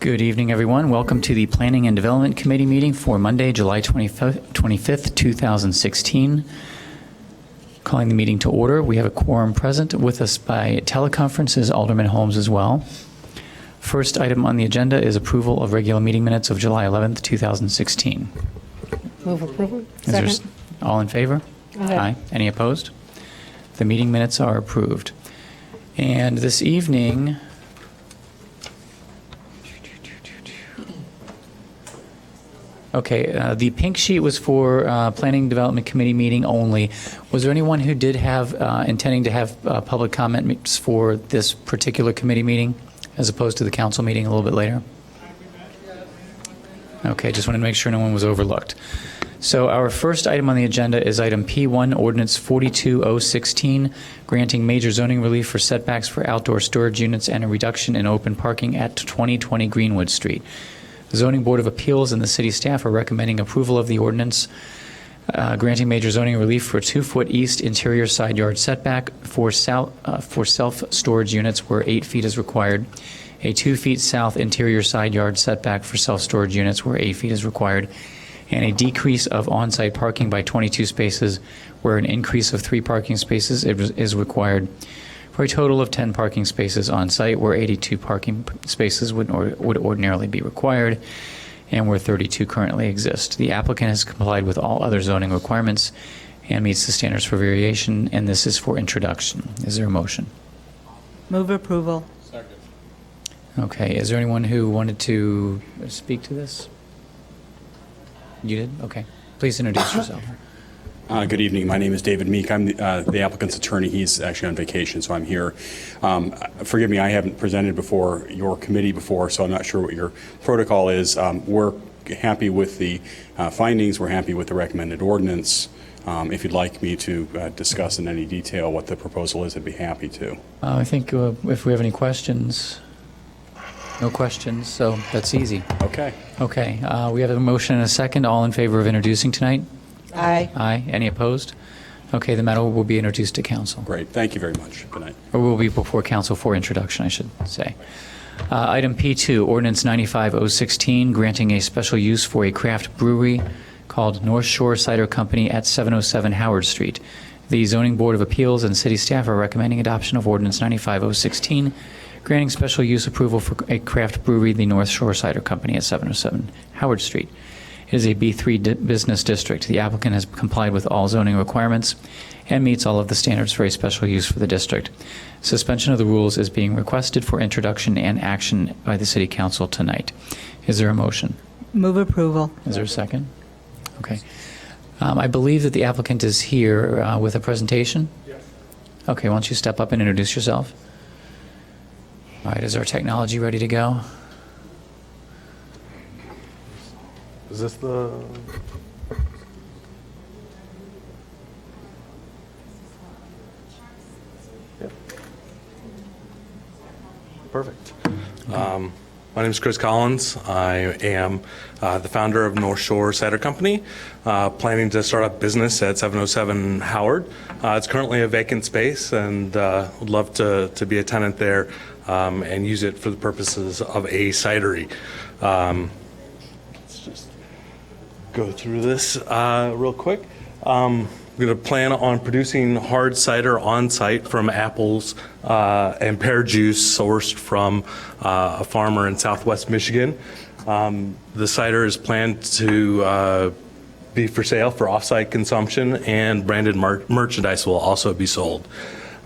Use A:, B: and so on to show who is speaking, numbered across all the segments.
A: Good evening, everyone. Welcome to the Planning and Development Committee meeting for Monday, July 25th, 2016. Calling the meeting to order. We have a quorum present. With us by teleconference is Alderman Holmes as well. First item on the agenda is approval of regular meeting minutes of July 11th, 2016.
B: Move approval.
A: Is there
B: Second.
A: all in favor?
B: Aye.
A: Any opposed? The meeting minutes are approved. And this evening, okay, the pink sheet was for Planning Development Committee meeting only. Was there anyone who did have, intending to have public comments for this particular committee meeting as opposed to the council meeting a little bit later? Okay, just wanted to make sure no one was overlooked. So our first item on the agenda is item P1, Ordinance 42016, granting major zoning relief for setbacks for outdoor storage units and a reduction in open parking at 2020 Greenwood Street. The Zoning Board of Appeals and the city staff are recommending approval of the ordinance granting major zoning relief for 2-foot east interior side yard setback for self-storage units where 8 feet is required, a 2 feet south interior side yard setback for self-storage units where 8 feet is required, and a decrease of on-site parking by 22 spaces where an increase of 3 parking spaces is required, for a total of 10 parking spaces on site where 82 parking spaces would ordinarily be required and where 32 currently exist. The applicant has complied with all other zoning requirements and meets the standards for variation, and this is for introduction. Is there a motion?
B: Move approval.
C: Second.
A: Okay, is there anyone who wanted to speak to this? You did? Okay. Please introduce yourself.
C: Good evening. My name is David Meek. I'm the applicant's attorney. He's actually on vacation, so I'm here. Forgive me, I haven't presented before your committee before, so I'm not sure what your protocol is. We're happy with the findings. We're happy with the recommended ordinance. If you'd like me to discuss in any detail what the proposal is, I'd be happy to.
A: I think if we have any questions, no questions, so that's easy.
C: Okay.
A: Okay, we have a motion and a second. All in favor of introducing tonight?
B: Aye.
A: Aye. Any opposed? Okay, the matter will be introduced to council.
C: Great. Thank you very much. Good night.
A: Or will be before council for introduction, I should say. Item P2, Ordinance 95016, granting a special use for a craft brewery called North Shore Cider Company at 707 Howard Street. The Zoning Board of Appeals and city staff are recommending adoption of Ordinance 95016, granting special use approval for a craft brewery, the North Shore Cider Company at 707 Howard Street. It is a B3 business district. The applicant has complied with all zoning requirements and meets all of the standards for a special use for the district. Suspension of the rules is being requested for introduction and action by the City Council tonight. Is there a motion?
B: Move approval.
A: Is there a second? Okay. I believe that the applicant is here with a presentation? Yes. Okay, why don't you step up and introduce yourself? All right, is our technology ready to go?
D: Is this the... Yep. Perfect. My name is Chris Collins. I am the founder of North Shore Cider Company, planning to start up business at 707 Howard. It's currently a vacant space, and would love to be a tenant there and use it for the purposes of a cidery. Let's just go through this real quick. I'm going to plan on producing hard cider on site from apples and pear juice sourced from a farmer in Southwest Michigan. The cider is planned to be for sale for off-site consumption, and branded merchandise will also be sold.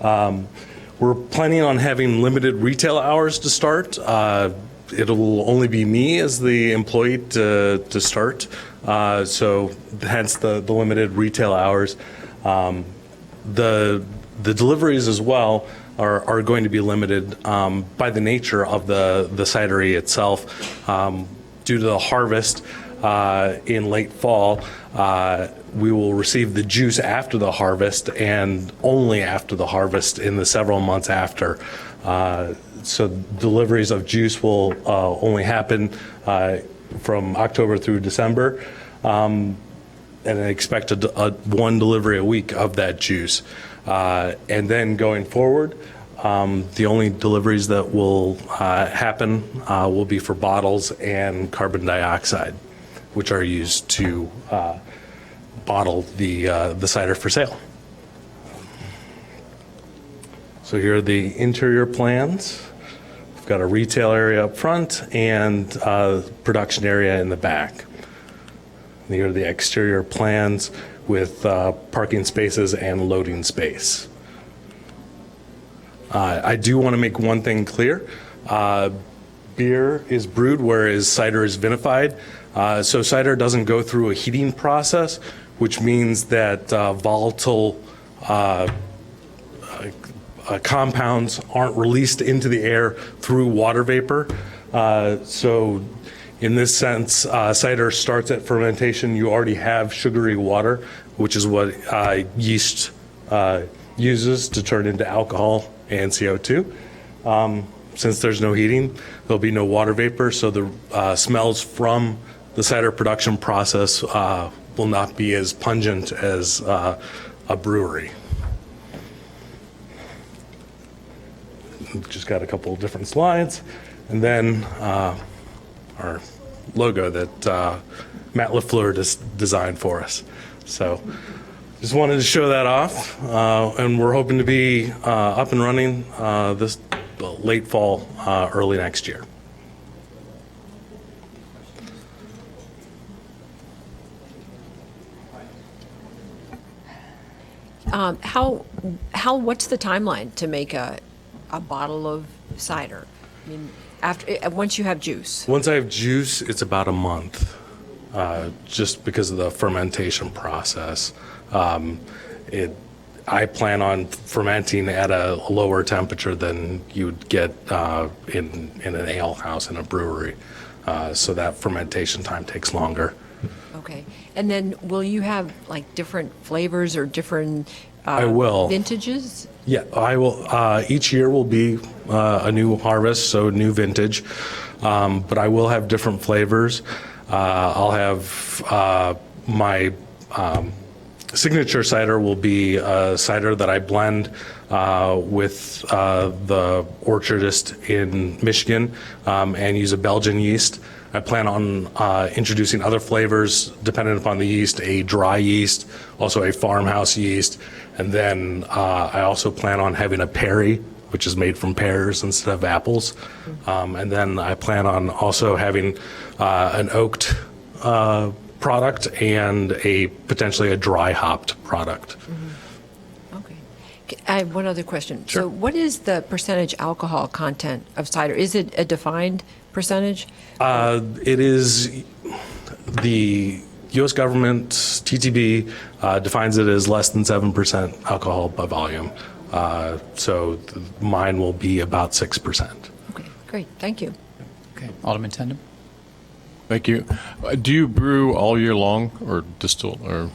D: We're planning on having limited retail hours to start. It'll only be me as the employee to start, so hence the limited retail hours. The deliveries as well are going to be limited by the nature of the cidery itself. Due to the harvest in late fall, we will receive the juice after the harvest and only after the harvest in the several months after. So deliveries of juice will only happen from October through December, and I expect one delivery a week of that juice. And then going forward, The only deliveries that will happen will be for bottles and carbon dioxide, which are used to bottle the cider for sale. So here are the interior plans. We've got a retail area up front and production area in the back. And here are the exterior plans with parking spaces and loading space. I do want to make one thing clear. Beer is brewed, whereas cider is vinified. So cider doesn't go through a heating process, which means that volatile compounds aren't released into the air through water vapor. So in this sense, cider starts at fermentation. You already have sugary water, which is what yeast uses to turn into alcohol and CO2. Since there's no heating, there'll be no water vapor, so the smells from the cider production process will not be as pungent as a brewery. Just got a couple of different slides, and then our logo that Matt LaFleur designed for us. So just wanted to show that off, and we're hoping to be up and running this late fall, early next year.
E: What's the timeline to make a bottle of cider? I mean, once you have juice.
D: Once I have juice, it's about a month, just because of the fermentation process. I plan on fermenting at a lower temperature than you'd get in an ale house in a brewery, so that fermentation time takes longer.
E: Okay. And then will you have like different flavors or different
D: I will.
E: vintages?
D: Yeah, I will. Each year will be a new harvest, so new vintage, but I will have different flavors. I'll have my signature cider will be a cider that I blend with the orchardist in Michigan and use a Belgian yeast. I plan on introducing other flavors dependent upon the yeast, a dry yeast, also a farmhouse yeast, and then I also plan on having a Perry, which is made from pears instead of apples. And then I plan on also having an oaked product and potentially a dry hopped product.
E: Okay. I have one other question.
D: Sure.
E: So what is the percentage alcohol content of cider? Is it a defined percentage?
D: It is the U.S. government, TTB, defines it as less than 7% alcohol by volume. So mine will be about 6%.
E: Okay, great. Thank you.
A: Okay. Alderman Tandem?
F: Thank you. Do you brew all year long or distill or?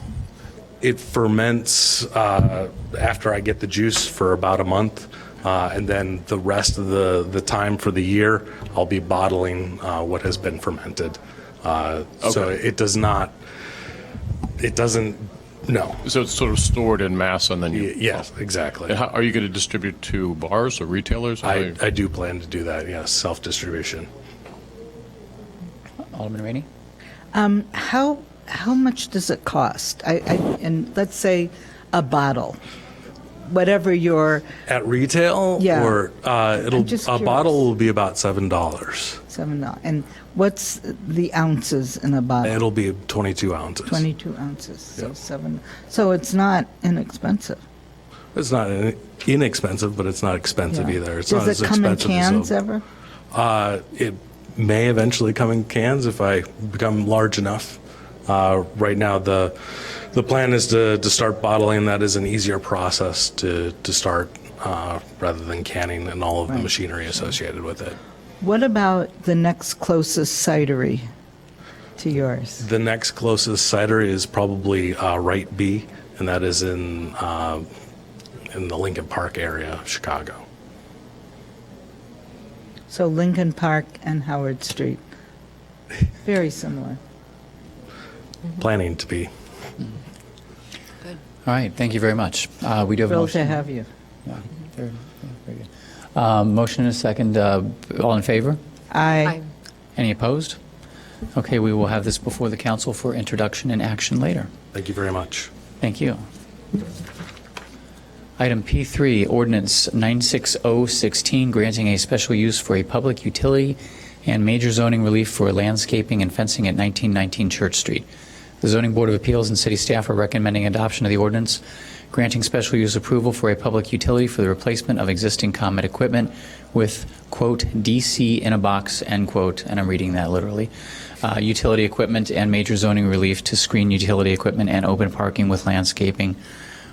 D: It ferments after I get the juice for about a month. And then the rest of the time for the year, I'll be bottling what has been fermented. So it doesn't, no.
F: So it's sort of stored in mass and then you.
D: Yes, exactly.
F: And how, are you going to distribute to bars or retailers? Or
D: I do plan to do that, yes, self-distribution.
A: Alderman Rainey?
B: How much does it cost? And let's say a bottle, whatever your
D: At retail?
B: Yeah.
D: Or
B: I'm just
D: a
B: curious.
D: bottle will be about $7.
B: $7, and what's the ounces in a bottle?
D: It'll be 22 ounces.
B: 22 ounces, so
D: Yep.
B: 7. So it's not inexpensive.
D: It's not inexpensive, but it's not expensive
B: Yeah.
D: either. It's not
B: Does
D: as
B: it come in
D: expensive as
B: cans ever?
D: It may eventually come in cans if I become large enough. Right now, the plan is to start bottling. That is an easier process to start rather than canning and all of the
B: Right.
D: machinery associated with it.
B: What about the next closest cidery to yours?
D: The next closest cider is probably Right B, and that is in the Lincoln Park area of Chicago.
B: So Lincoln Park and Howard Street. Very similar.
D: Planning to be.
E: Good.
A: All right, thank you very much. We do have a
B: Thrilled to
A: motion.
B: have you.
A: Yeah, very, very Very good. Motion and a second. All in favor?
B: Aye.
A: Any opposed? Okay, we will have this before the council for introduction and action later.
D: Thank you very much.
A: Thank you. Item P3, Ordinance 96016, granting a special use for a public utility and major zoning relief for landscaping and fencing at 1919 Church Street. The Zoning Board of Appeals and city staff are recommending adoption of the ordinance granting special use approval for a public utility for the replacement of existing ComEd equipment with, quote, DC in a box, end quote, and I'm reading that literally, utility equipment and major zoning relief to screen utility equipment and open parking with landscaping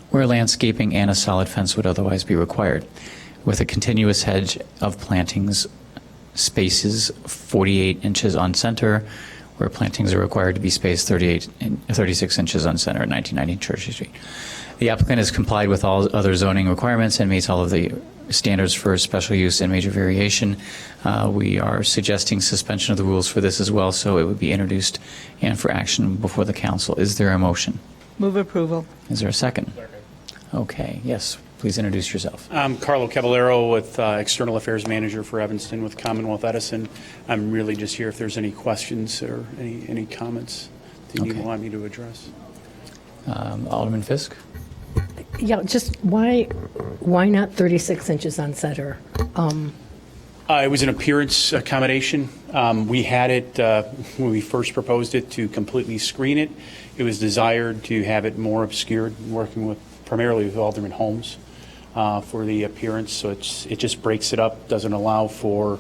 A: where landscaping and a solid fence would otherwise be required, with a continuous hedge of plantings spaces 48 inches on center, where plantings are required to be spaced 36 inches on center at 1990 Church Street. The applicant has complied with all other zoning requirements and meets all of the standards for special use and major variation. We are suggesting suspension of the rules for this as well, so it would be introduced and for action before the council. Is there a motion?
B: Move approval.
A: Is there a second? Okay, yes, please introduce yourself.
G: I'm Carlo Caballero with External Affairs Manager for Evanston with Commonwealth Edison. I'm really just here if there's any questions or any comments that you
A: Okay.
G: want me to address.
A: Alderman Fisk?
H: Yeah, just why not 36 inches on center?
G: It was an appearance accommodation. We had it, when we first proposed it, to completely screen it. It was desired to have it more obscured, working primarily with Alderman Holmes for the appearance. So it just breaks it up, doesn't allow for,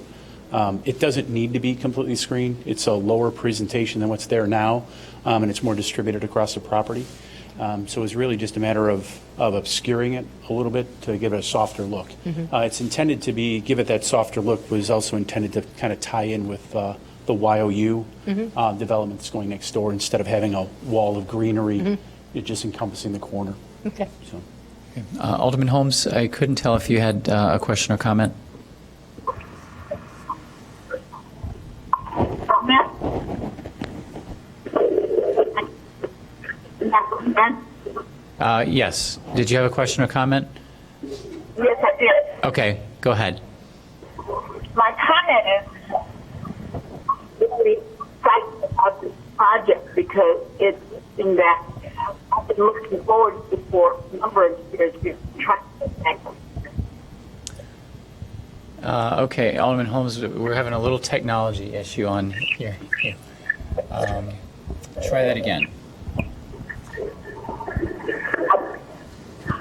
G: it doesn't need to be completely screened. It's a lower presentation than what's there now, and it's more distributed across the property. So it's really just a matter of obscuring it a little bit to give it a softer look. It's intended to give it that softer look, was also intended to kind of tie in with the YOU development that's going next door, instead of having a wall of greenery, it just encompassing the corner.
H: Okay.
G: So.
A: Alderman Holmes, I couldn't tell if you had a question or comment. Yes. Did you have a question or comment?
I: Yes, I did.
A: Okay, go ahead.
I: My comment is really excited about this project because it's something that I've been looking forward to for a number of years. We've tried to connect.
A: Okay, Alderman Holmes, we're having a little technology issue on here. Try that again.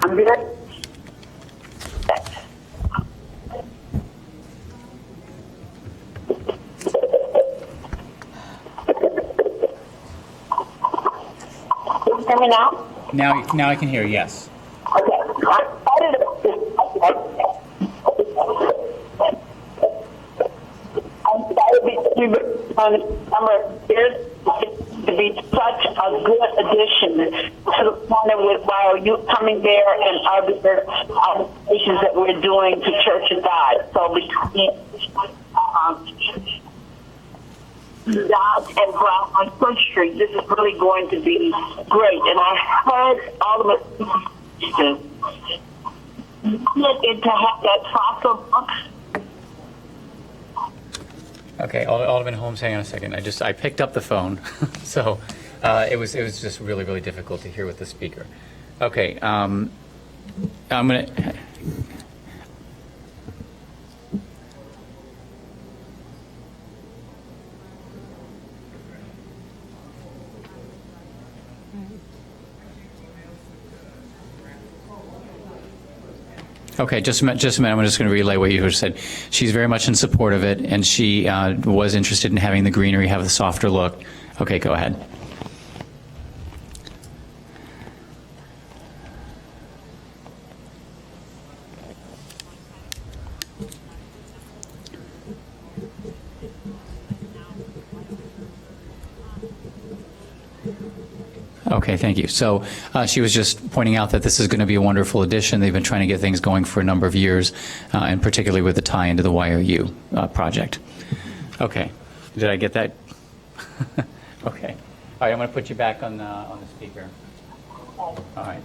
I: I'm good. Can you hear me now?
A: Now I can hear, yes.
I: Okay. I started on a number of years to be such a good addition to the corner with YOU coming there and other operations that we're doing to Church of God. So between Dodge and Brown on Church Street, this is really going to be great. And I heard all of it to have that fossil book.
A: Okay, Alderman Holmes, hang on a second. I picked up the phone, so it was just really, really difficult to hear with the speaker. Okay, I'm gonna. Okay, just a minute. I'm just going to relay what you said. She's very much in support of it, and she was interested in having the greenery have the softer look. Okay, go ahead. Okay, thank you. So she was just pointing out that this is going to be a wonderful addition. They've been trying to get things going for a number of years, and particularly with the tie into the YOU project. Okay, did I get that? Okay. All right, I'm going to put you back on the speaker. All right.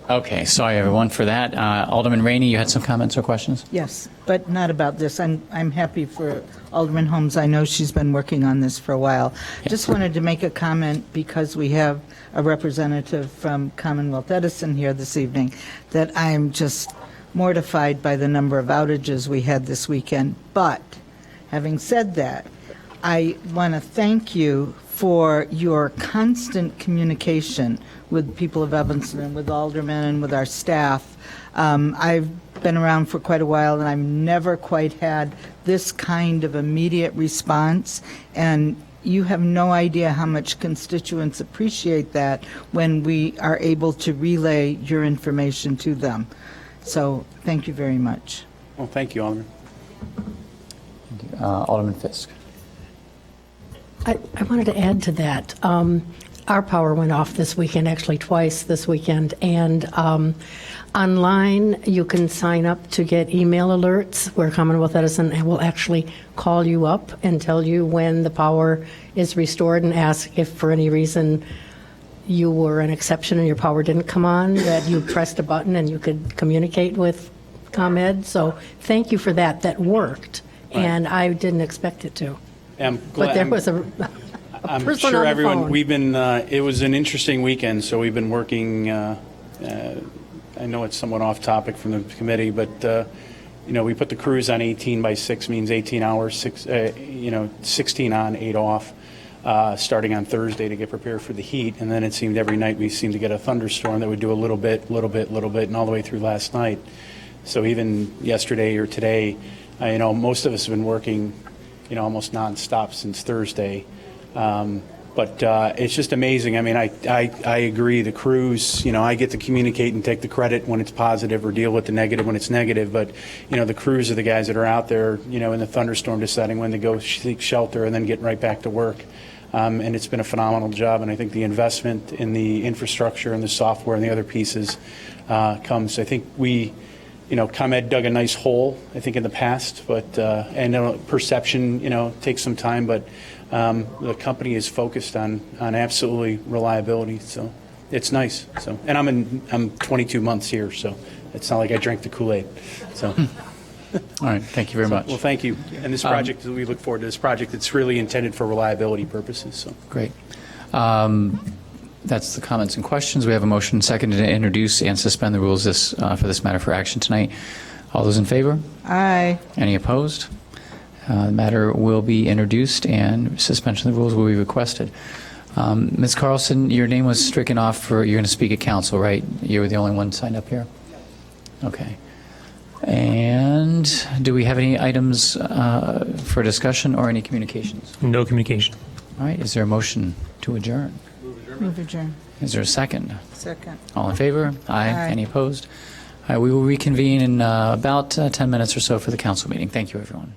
A: Okay, sorry, everyone, for that. Alderman Rainey, you had some comments or questions?
B: Yes, but not about this. I'm happy for Alderman Holmes. I know she's been working on this for a while. Just wanted to make a comment because we have a representative from Commonwealth Edison here this evening, that I'm just mortified by the number of outages we had this weekend. But having said that, I want to thank you for your constant communication with people of Evanston and with aldermen and with our staff. I've been around for quite a while, and I've never quite had this kind of immediate response, and you have no idea how much constituents appreciate that when we are able to relay your information to them. So thank you very much.
G: Well, thank you, Alderman.
A: Alderman Fisk.
H: I wanted to add to that. Our power went off this weekend, actually twice this weekend, and online you can sign up to get email alerts where Commonwealth Edison will actually call you up and tell you when the power is restored and ask if for any reason you were an exception and your power didn't come on, that you pressed a button and you could communicate with ComEd. So thank you for that. That worked, and I didn't expect it to.
G: I'm
H: But
G: glad.
H: there was a
G: I'm
H: person
G: sure
H: on the
G: everyone.
H: phone.
G: We've been. It was an interesting weekend, so we've been working. I know it's somewhat off topic from the committee, but we put the crews on 18 by 6 means 18 hours, 16 on, 8 off, starting on Thursday to get prepared for the heat, and then it seemed every night we seemed to get a thunderstorm that would do a little bit, and all the way through last night. So even yesterday or today, most of us have been working, almost nonstop since Thursday. But it's just amazing. I mean, I agree. The crews, I get to communicate and take the credit when it's positive or deal with the negative when it's negative. But, the crews are the guys that are out there, in the thunderstorm deciding when to go seek shelter and then getting right back to work. And it's been a phenomenal job. And I think the investment in the infrastructure and the software and the other pieces comes. I think ComEd dug a nice hole, I think, in the past, but and perception, takes some time, but the company is focused on absolutely reliability, so it's nice. So, and I'm 22 months here, so it's not like I drank the Kool-Aid. So,
A: All right, thank you very much.
G: well, thank you. And this project, we look forward to this project. It's really intended for reliability purposes. So,
A: Great. That's the comments and questions. We have a motion seconded to introduce and suspend the rules for this matter for action tonight. All those in favor?
B: Aye.
A: Any opposed? The matter will be introduced and suspension of the rules will be requested. Ms. Carlson, your name was stricken off you're going to speak at council, right? You were the only one signed up here? Okay. And do we have any items for discussion or any communications?
J: No communication.
A: All right, is there a motion to adjourn?
B: Move adjourn.
A: Is there a second?
B: Second.
A: All in favor? Aye.
B: Aye.
A: Any opposed? All right, we will reconvene in about 10 minutes or so for the council meeting. Thank you, everyone.